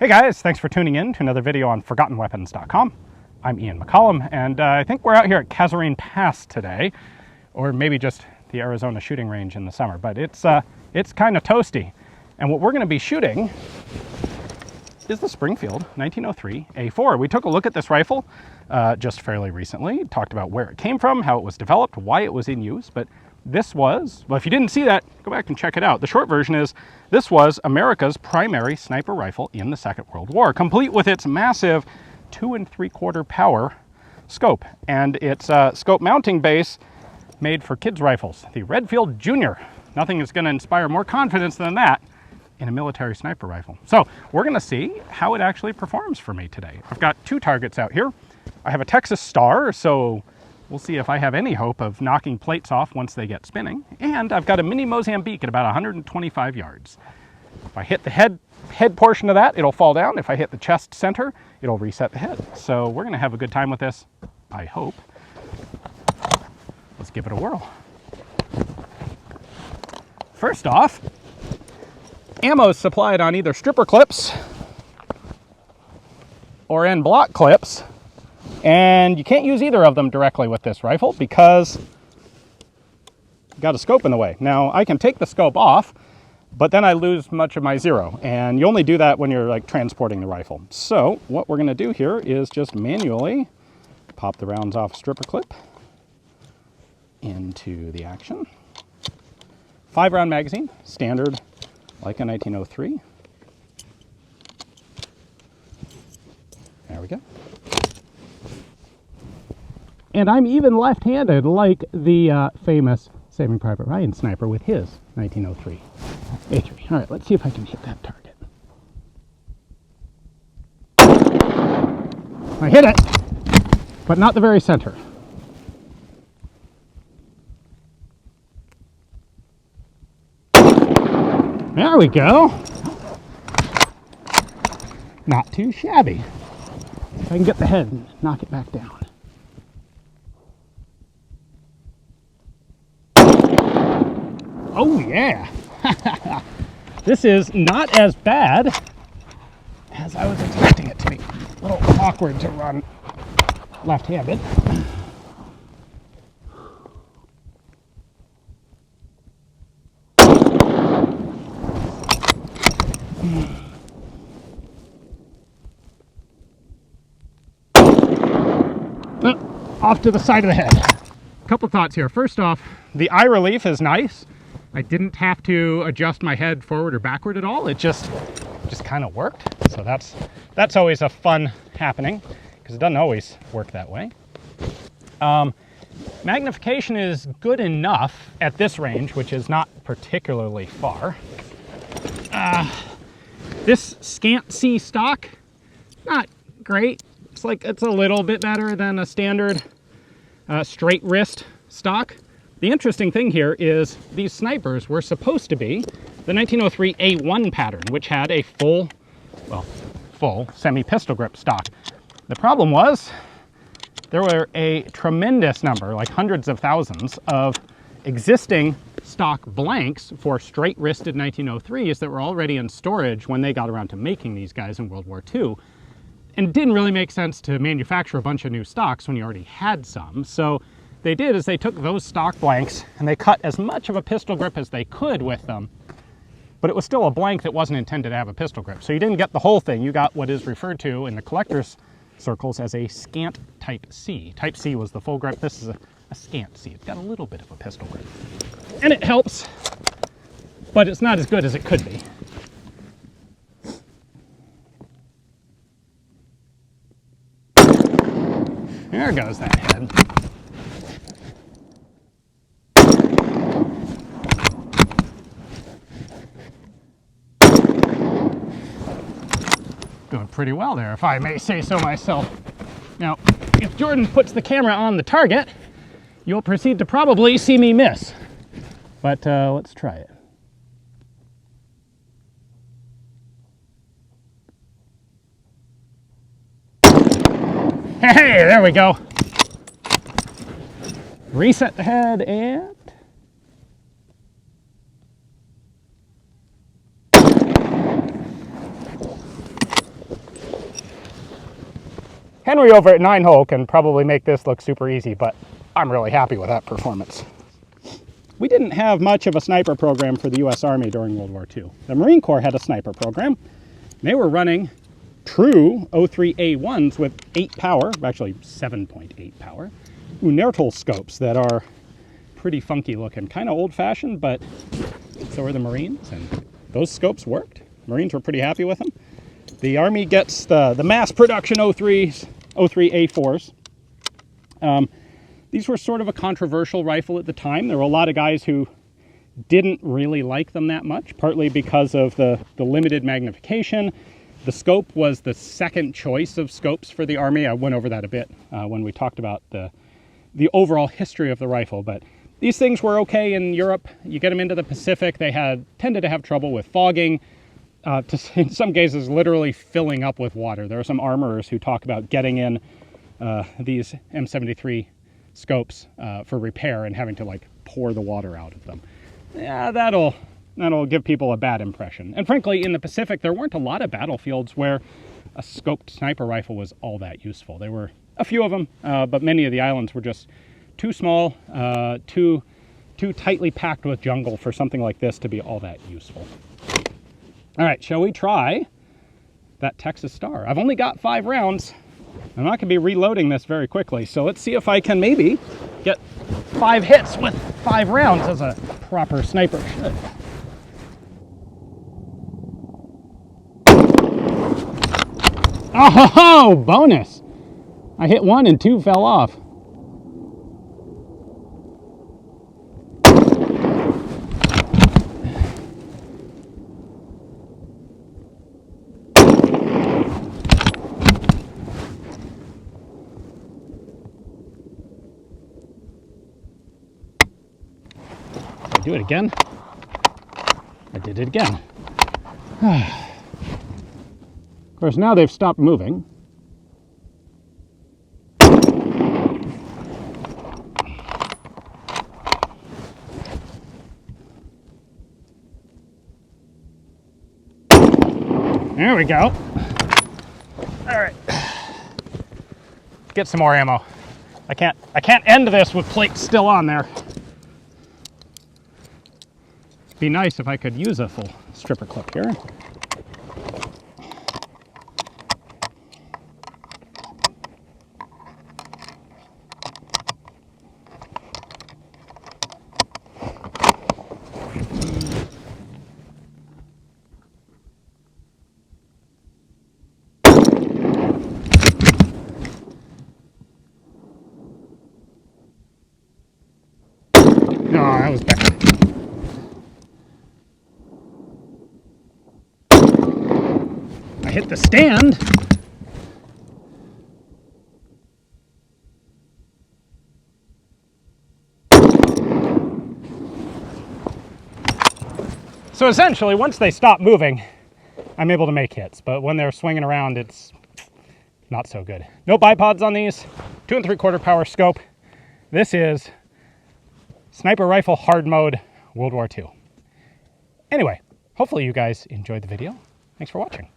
Hey guys, thanks for tuning in to another video on ForgottenWeapons.com. I'm Ian McCollum, and I think we're out here at Kasserine Pass today, or maybe just the Arizona shooting range in the summer, but it's kind of toasty. And what we're going to be shooting is the Springfield 1903A4. We took a look at this rifle just fairly recently, talked about where it came from, how it was developed, why it was in use, but this was, well, if you didn't see that, go back and check it out. The short version is, this was America's primary sniper rifle in the Second World War, complete with its massive 2 3/4 power scope and its scope mounting base made for kids' rifles, the Redfield Junior. Nothing is going to inspire more confidence than that in a military sniper rifle. So we're going to see how it actually performs for me today. I've got two targets out here. I have a Texas Star, so we'll see if I have any hope of knocking plates off once they get spinning. And I've got a mini Mozambique at about 125 yards. If I hit the head portion of that, it'll fall down. If I hit the chest center, it'll reset the head. So we're going to have a good time with this, I hope. Let's give it a whirl. First off, ammo is supplied on either stripper clips or end block clips. And you can't use either of them directly with this rifle because you've got a scope in the way. Now, I can take the scope off, but then I lose much of my zero. And you only do that when you're like transporting the rifle. So what we're gonna do here is just manually pop the rounds off a stripper clip into the action. 5-round magazine, standard like a 1903. There we go. And I'm even left-handed like the famous Saving Private Ryan sniper with his 1903A3. All right, let's see if I can hit that target. I hit it, but not the very center. There we go. Not too shabby. If I can get the head and knock it back down. Oh yeah, this is not as bad as I was expecting it to be. A little awkward to run left-handed. Off to the side of the head. A couple thoughts here. First off, the eye relief is nice. I didn't have to adjust my head forward or backward at all. It just kind of worked. So that's always a fun happening because it doesn't always work that way. Magnification is good enough at this range, which is not particularly far. This scant C stock, not great. It's a little bit better than a standard straight wrist stock. The interesting thing here is these snipers were supposed to be the 1903A1 pattern, which had a full semi-pistol grip stock. The problem was there were a tremendous number, like hundreds of thousands, of existing stock blanks for straight-wristed 1903s that were already in storage when they got around to making these guys in World War II. And it didn't really make sense to manufacture a bunch of new stocks when you already had some. So they did is they took those stock blanks and they cut as much of a pistol grip as they could with them, but it was still a blank that wasn't intended to have a pistol grip. So you didn't get the whole thing. You got what is referred to in the collector's circles as a scant Type C. Type C was the full grip. This is a scant C. It's got a little bit of a pistol grip. And it helps, but it's not as good as it could be. There goes that head. Doing pretty well there, if I may say so myself. Now, if Jordan puts the camera on the target, you'll proceed to probably see me miss. But let's try it. Hey, there we go. Reset the head and Henry over at 9-hole can probably make this look super easy, but I'm really happy with that performance. We didn't have much of a sniper program for the US Army during World War II. The Marine Corps had a sniper program. They were running true 03A1s with 8 power, actually 7.8 power, Unertl scopes that are pretty funky looking, kind of old fashioned, but so are the Marines, and those scopes worked. Marines were pretty happy with them. The Army gets the mass production 03A4s. These were sort of a controversial rifle at the time. There were a lot of guys who didn't really like them that much, partly because of the limited magnification. The scope was the second choice of scopes for the Army. I went over that a bit when we talked about the overall history of the rifle, but these things were okay in Europe. You get them into the Pacific, they tended to have trouble with fogging, in some cases literally filling up with water. There are some armorers who talk about getting in these M73 scopes for repair and having to like pour the water out of them. Yeah, that'll give people a bad impression. And frankly, in the Pacific, there weren't a lot of battlefields where a scoped sniper rifle was all that useful. There were a few of them, but many of the islands were just too small, too tightly packed with jungle for something like this to be all that useful. All right, shall we try that Texas Star? I've only got 5 rounds. I'm not going to be reloading this very quickly, so let's see if I can maybe get 5 hits with 5 rounds as a proper sniper should. Oh, bonus! I hit 1 and 2 fell off. Do it again. I did it again. Of course, now they've stopped moving. There we go. All right. Get some more ammo. I can't end this with plates still on there. Be nice if I could use a full stripper clip here. No, that was bad. I hit the stand. So essentially, once they stop moving, I'm able to make hits, but when they're swinging around, it's not so good. No bipods on these, 2 3/4 power scope. This is sniper rifle hard mode World War II. Anyway, hopefully you guys enjoyed the video. Thanks for watching.